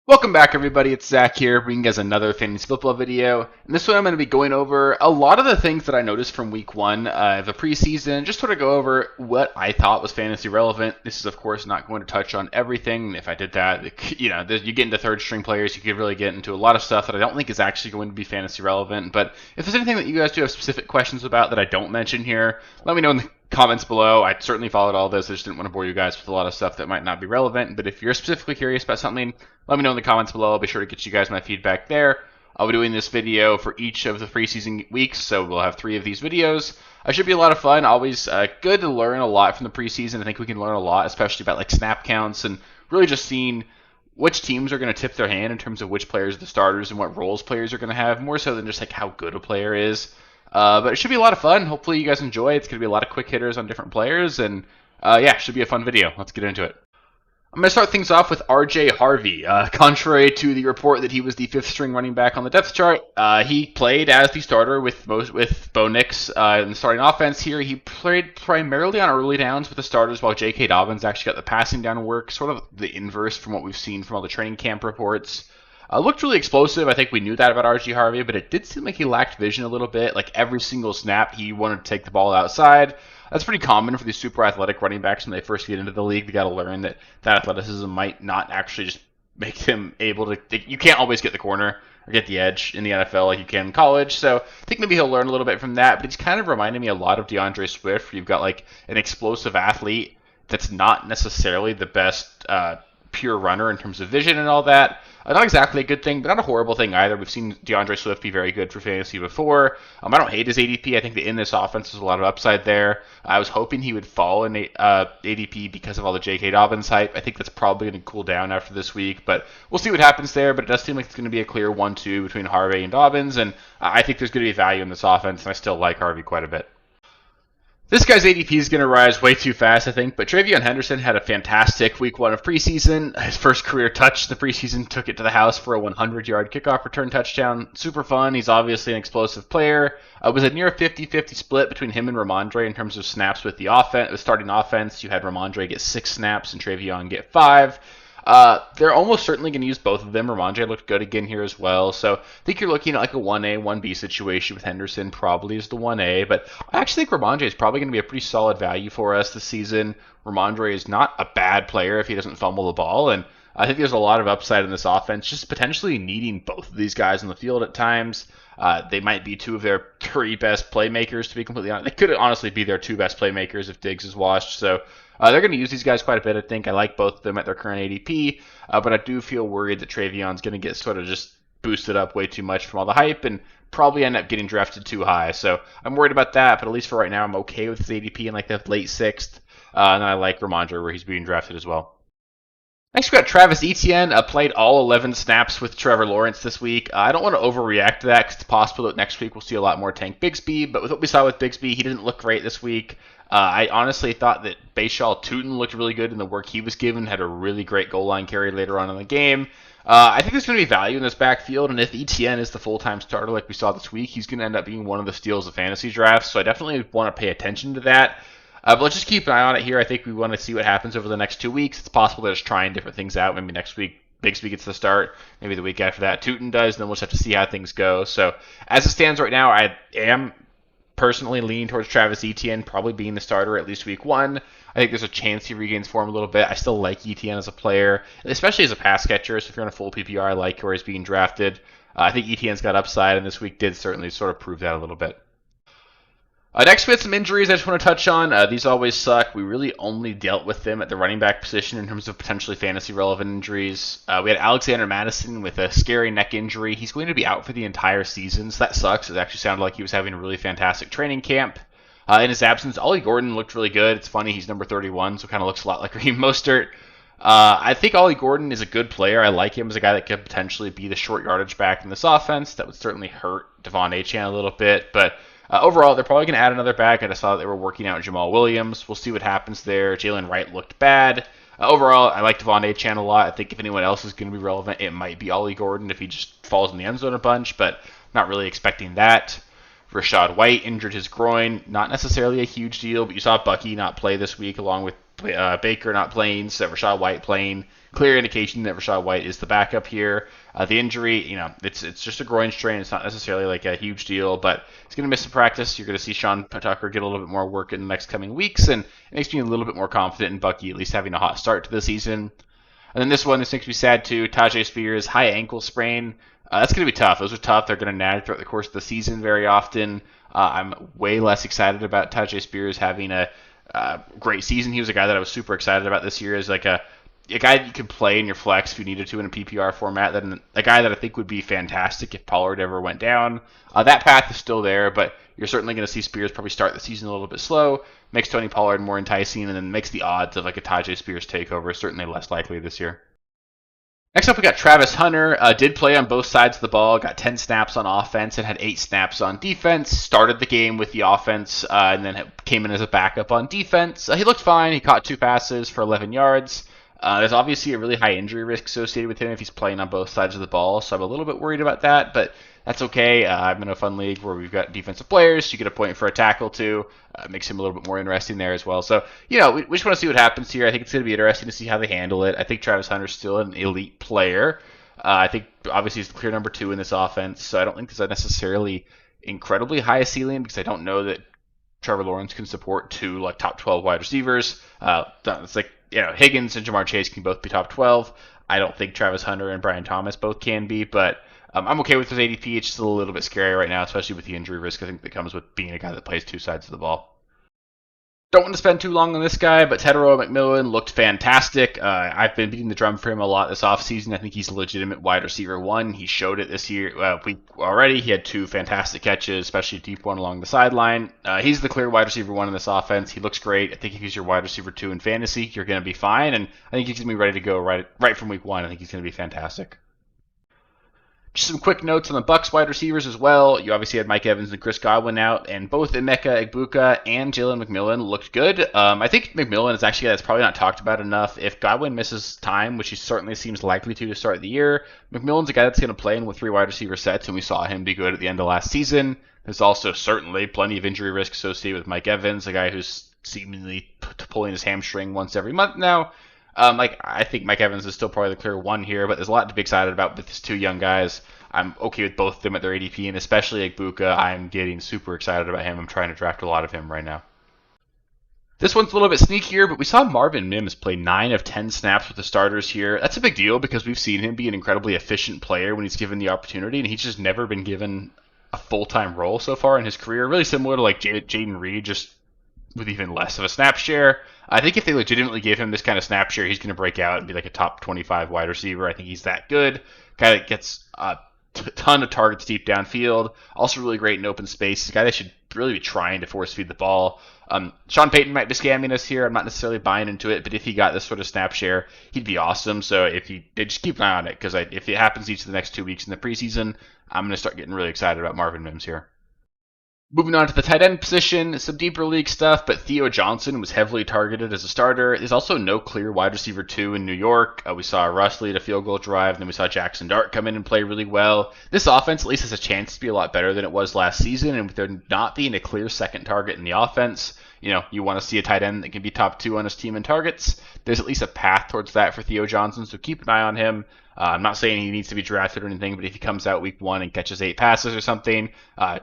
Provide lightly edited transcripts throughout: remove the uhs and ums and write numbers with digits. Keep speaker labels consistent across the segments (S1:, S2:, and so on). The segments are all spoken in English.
S1: Welcome back, everybody. It's Zach here, bringing you guys another Fantasy Football video. And this one, I'm going to be going over a lot of the things that I noticed from Week 1 of the preseason, just sort of go over what I thought was fantasy relevant. This is, of course, not going to touch on everything. If I did that, you get into third-string players, you could really get into a lot of stuff that I don't think is actually going to be fantasy relevant. But if there's anything that you guys do have specific questions about that I don't mention here, let me know in the comments below. I certainly followed all this. I just didn't want to bore you guys with a lot of stuff that might not be relevant. But if you're specifically curious about something, let me know in the comments below. I'll be sure to get you guys my feedback there. I'll be doing this video for each of the preseason weeks, so we'll have 3 of these videos. It should be a lot of fun. Always good to learn a lot from the preseason. I think we can learn a lot, especially about like snap counts and really just seeing which teams are going to tip their hand in terms of which players are the starters and what roles players are going to have, more so than just like how good a player is. But it should be a lot of fun. Hopefully you guys enjoy. It's going to be a lot of quick hitters on different players, and yeah, it should be a fun video. Let's get into it. I'm going to start things off with R.J. Harvey. Contrary to the report that he was the 5th string running back on the depth chart, he played as the starter with Bo Nix in the starting offense here. He played primarily on early downs with the starters, while J.K. Dobbins actually got the passing down work, sort of the inverse from what we've seen from all the training camp reports. Looked really explosive. I think we knew that about R.J. Harvey, but it did seem like he lacked vision a little bit. Like every single snap, he wanted to take the ball outside. That's pretty common for these super athletic running backs when they first get into the league. They got to learn that athleticism might not actually just make them able to. You can't always get the corner or get the edge in the NFL like you can in college. So I think maybe he'll learn a little bit from that. But he's kind of reminding me a lot of DeAndre Swift, where you've got like an explosive athlete that's not necessarily the best pure runner in terms of vision and all that. Not exactly a good thing, but not a horrible thing either. We've seen DeAndre Swift be very good for fantasy before. I don't hate his ADP. I think that in this offense there's a lot of upside there. I was hoping he would fall in ADP because of all the J.K. Dobbins hype. I think that's probably going to cool down after this week, but we'll see what happens there. But it does seem like it's going to be a clear 1-2 between Harvey and Dobbins, and I think there's going to be value in this offense, and I still like Harvey quite a bit. This guy's ADP is going to rise way too fast, I think, but TreVeyon Henderson had a fantastic week 1 of preseason. His first career touch the preseason took it to the house for a 100-yard kickoff return touchdown. Super fun. He's obviously an explosive player. It was a near 50-50 split between him and Ramondre in terms of snaps with the offense, the starting offense. You had Ramondre get 6 snaps and TreVeyon get 5. They're almost certainly going to use both of them. Ramondre looked good again here as well. So I think you're looking at like a 1A, 1B situation with Henderson probably is the 1A. But I actually think Ramondre is probably going to be a pretty solid value for us this season. Ramondre is not a bad player if he doesn't fumble the ball. And I think there's a lot of upside in this offense, just potentially needing both of these guys on the field at times. They might be 2 of their 3 best playmakers, to be completely honest. They could honestly be their 2 best playmakers if Diggs is washed. So they're going to use these guys quite a bit, I think. I like both of them at their current ADP, but I do feel worried that TreVeyon's going to get sort of just boosted up way too much from all the hype and probably end up getting drafted too high. So I'm worried about that, but at least for right now, I'm okay with his ADP in like the late 6th. And I like Ramondre where he's being drafted as well. Next, we got Travis Etienne. Played all 11 snaps with Trevor Lawrence this week. I don't want to overreact to that because it's possible that next week we'll see a lot more Tank Bigsby. But with what we saw with Bigsby, he didn't look great this week. I honestly thought that Bashaw Tutin looked really good in the work he was given, had a really great goal line carry later on in the game. I think there's going to be value in this backfield, and if Etienne is the full-time starter like we saw this week, he's going to end up being one of the steals of fantasy drafts, so I definitely want to pay attention to that. But let's just keep an eye on it here. I think we want to see what happens over the next 2 weeks. It's possible they're just trying different things out. Maybe next week Bigsby gets the start. Maybe the week after that Tutin does. And then we'll just have to see how things go. So as it stands right now, I am personally leaning towards Travis Etienne probably being the starter at least week 1. I think there's a chance he regains form a little bit. I still like Etienne as a player, especially as a pass catcher. So if you're in a full PPR, I like where he's being drafted. I think Etienne's got upside, and this week did certainly sort of prove that a little bit. Next, we had some injuries I just want to touch on. These always suck. We really only dealt with them at the running back position in terms of potentially fantasy-relevant injuries. We had Alexander Mattison with a scary neck injury. He's going to be out for the entire season, so that sucks. It actually sounded like he was having a really fantastic training camp. In his absence, Ollie Gordon looked really good. It's funny, he's number 31, so kind of looks a lot like Raheem Mostert. I think Ollie Gordon is a good player. I like him as a guy that could potentially be the short yardage back in this offense. That would certainly hurt Devon Achane a little bit, but overall, they're probably going to add another back. I just saw that they were working out Jamal Williams. We'll see what happens there. Jalen Wright looked bad. Overall, I like Devon Achane a lot. I think if anyone else is going to be relevant, it might be Ollie Gordon if he just falls in the end zone a bunch, but not really expecting that. Rachaad White injured his groin. Not necessarily a huge deal, but you saw Bucky not play this week along with Baker not playing, so Rachaad White playing. Clear indication that Rachaad White is the backup here. The injury, it's just a groin strain. It's not necessarily like a huge deal, but he's going to miss some practice. You're going to see Sean Tucker get a little bit more work in the next coming weeks, and it makes me a little bit more confident in Bucky at least having a hot start to the season. And then this makes me sad too. Tyjae Spears, high ankle sprain. That's going to be tough. Those are tough. They're going to nag throughout the course of the season very often. I'm way less excited about Tyjae Spears having a great season. He was a guy that I was super excited about this year as like a guy that you could play in your flex if you needed to in a PPR format. Then a guy that I think would be fantastic if Pollard ever went down. That path is still there, but you're certainly going to see Spears probably start the season a little bit slow, makes Tony Pollard more enticing, and then makes the odds of like a Tyjae Spears takeover certainly less likely this year. Next up, we got Travis Hunter. Did play on both sides of the ball. Got 10 snaps on offense and had 8 snaps on defense. Started the game with the offense and then came in as a backup on defense. He looked fine. He caught 2 passes for 11 yards. There's obviously a really high injury risk associated with him if he's playing on both sides of the ball, so I'm a little bit worried about that, but that's okay. I'm in a fun league where we've got defensive players. You get a point for a tackle, too. Makes him a little bit more interesting there as well. So, we just want to see what happens here. I think it's going to be interesting to see how they handle it. I think Travis Hunter's still an elite player. I think, obviously, he's the clear number 2 in this offense, so I don't think there's a necessarily incredibly high ceiling because I don't know that Trevor Lawrence can support 2 like top 12 wide receivers. It's like, Higgins and Jamar Chase can both be top 12. I don't think Travis Hunter and Brian Thomas both can be, but I'm okay with his ADP. It's just a little bit scary right now, especially with the injury risk I think that comes with being a guy that plays 2 sides of the ball. Don't want to spend too long on this guy, but Tetairoa McMillan looked fantastic. I've been beating the drum for him a lot this offseason. I think he's a legitimate wide receiver 1. He showed it this year. Week already. He had 2 fantastic catches, especially a deep one along the sideline. He's the clear wide receiver 1 in this offense. He looks great. I think if he's your wide receiver 2 in fantasy, you're going to be fine. And I think he's going to be ready to go right from week 1. I think he's going to be fantastic. Just some quick notes on the Bucs wide receivers as well. You obviously had Mike Evans and Chris Godwin out, and both Emeka Egbuka and Jalen McMillan looked good. I think McMillan is actually a guy that's probably not talked about enough. If Godwin misses time, which he certainly seems likely to start the year, McMillan's a guy that's going to play in with 3 wide receiver sets, and we saw him be good at the end of last season. There's also certainly plenty of injury risk associated with Mike Evans, a guy who's seemingly pulling his hamstring once every month now. I think Mike Evans is still probably the clear 1 here, but there's a lot to be excited about with these 2 young guys. I'm okay with both of them at their ADP, and especially Egbuka. I'm getting super excited about him. I'm trying to draft a lot of him right now. This one's a little bit sneakier, but we saw Marvin Mims play 9 of 10 snaps with the starters here. That's a big deal because we've seen him be an incredibly efficient player when he's given the opportunity, and he's just never been given a full-time role so far in his career. Really similar to like Jaden Reed, just with even less of a snap share. I think if they legitimately give him this kind of snap share, he's going to break out and be like a top 25 wide receiver. I think he's that good. Guy that gets a ton of targets deep downfield. Also really great in open space. He's a guy that should really be trying to force feed the ball. Sean Payton might be scamming us here. I'm not necessarily buying into it, but if he got this sort of snap share, he'd be awesome. So if he did, just keep an eye on it because if it happens each of the next 2 weeks in the preseason, I'm going to start getting really excited about Marvin Mims here. Moving on to the tight end position, some deeper league stuff, but Theo Johnson was heavily targeted as a starter. There's also no clear wide receiver 2 in New York. We saw Russ lead a field goal drive, and then we saw Jackson Dart come in and play really well. This offense at least has a chance to be a lot better than it was last season, and with there not being a clear second target in the offense, you want to see a tight end that can be top 2 on his team in targets. There's at least a path towards that for Theo Johnson, so keep an eye on him. I'm not saying he needs to be drafted or anything, but if he comes out week 1 and catches 8 passes or something,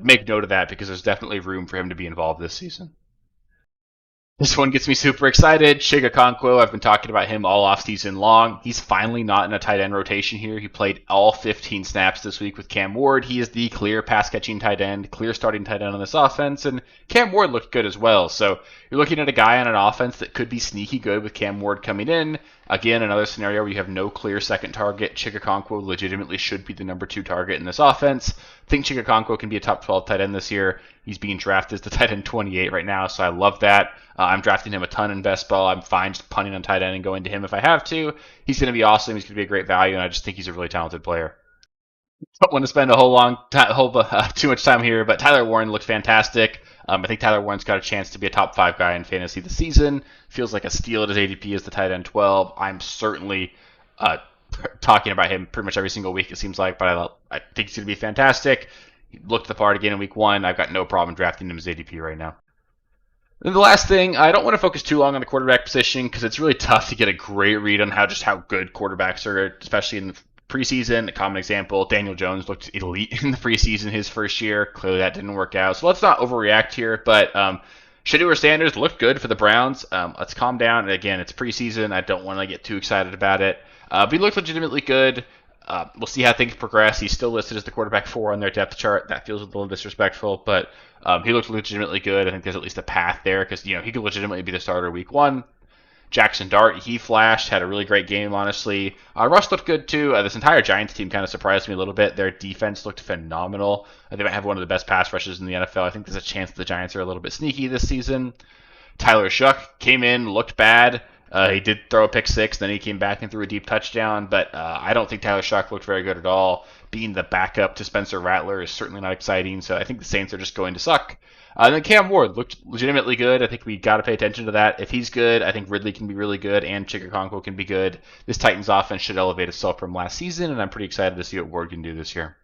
S1: make note of that because there's definitely room for him to be involved this season. This one gets me super excited. Chig Okonkwo, I've been talking about him all offseason long. He's finally not in a tight end rotation here. He played all 15 snaps this week with Cam Ward. He is the clear pass-catching tight end, clear starting tight end on this offense, and Cam Ward looked good as well. So you're looking at a guy on an offense that could be sneaky good with Cam Ward coming in. Again, another scenario where you have no clear second target. Chig Okonkwo legitimately should be the number 2 target in this offense. I think Chig Okonkwo can be a top 12 tight end this year. He's being drafted as the tight end 28 right now, so I love that. I'm drafting him a ton in best ball. I'm fine just punting on tight end and going to him if I have to. He's going to be awesome. He's going to be a great value, and I just think he's a really talented player. Don't want to spend too much time here, but Tyler Warren looked fantastic. I think Tyler Warren's got a chance to be a top 5 guy in fantasy this season. Feels like a steal at his ADP as the tight end 12. I'm certainly talking about him pretty much every single week, it seems like, but I think he's going to be fantastic. He looked the part again in week 1. I've got no problem drafting him as ADP right now. And the last thing, I don't want to focus too long on the quarterback position because it's really tough to get a great read on how good quarterbacks are, especially in the preseason. A common example, Daniel Jones looked elite in the preseason his first year. Clearly that didn't work out. So let's not overreact here, but Shedeur Sanders looked good for the Browns. Let's calm down. And again, it's preseason. I don't want to get too excited about it. But he looked legitimately good. We'll see how things progress. He's still listed as the quarterback 4 on their depth chart. That feels a little disrespectful, but he looked legitimately good. I think there's at least a path there because he could legitimately be the starter week 1. Jackson Dart, he flashed, had a really great game, honestly. Russ looked good too. This entire Giants team kind of surprised me a little bit. Their defense looked phenomenal. They might have one of the best pass rushes in the NFL. I think there's a chance the Giants are a little bit sneaky this season. Tyler Shuck came in, looked bad. He did throw a pick 6, then he came back and threw a deep touchdown, but I don't think Tyler Shuck looked very good at all. Being the backup to Spencer Rattler is certainly not exciting, so I think the Saints are just going to suck. And then Cam Ward looked legitimately good. I think we got to pay attention to that. If he's good, I think Ridley can be really good, and Chigakonko can be good. This Titans offense should elevate itself from last season, and I'm pretty excited to see what Ward can do this year.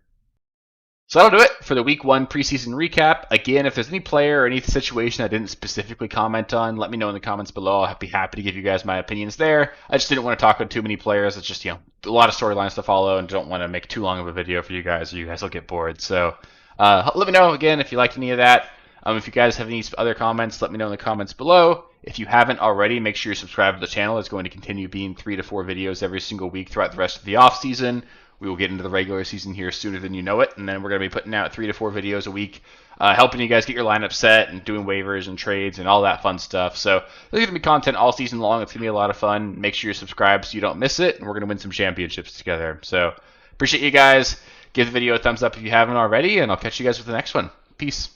S1: So that'll do it for the Week 1 preseason recap. Again, if there's any player or any situation I didn't specifically comment on, let me know in the comments below. I'll be happy to give you guys my opinions there. I just didn't want to talk about too many players. It's just, a lot of storylines to follow and don't want to make too long of a video for you guys or you guys will get bored. So let me know, again, if you liked any of that. If you guys have any other comments, let me know in the comments below. If you haven't already, make sure you subscribe to the channel. It's going to continue being 3 to 4 videos every single week throughout the rest of the off season. We will get into the regular season here sooner than you know it, and then we're going to be putting out 3 to 4 videos a week, helping you guys get your lineup set and doing waivers and trades and all that fun stuff. So there's going to be content all season long. It's going to be a lot of fun. Make sure you're subscribed so you don't miss it, and we're going to win some championships together. So appreciate you guys. Give the video a thumbs up if you haven't already, and I'll catch you guys with the next one. Peace.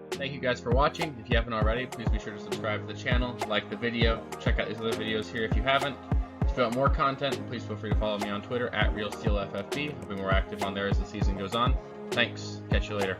S1: Thank you guys for watching. If you haven't already, please be sure to subscribe to the channel, like the video, check out these other videos here if you haven't. If you want more content, please feel free to follow me on Twitter at RealSteelFFB. I'll be more active on there as the season goes on. Thanks. Catch you later.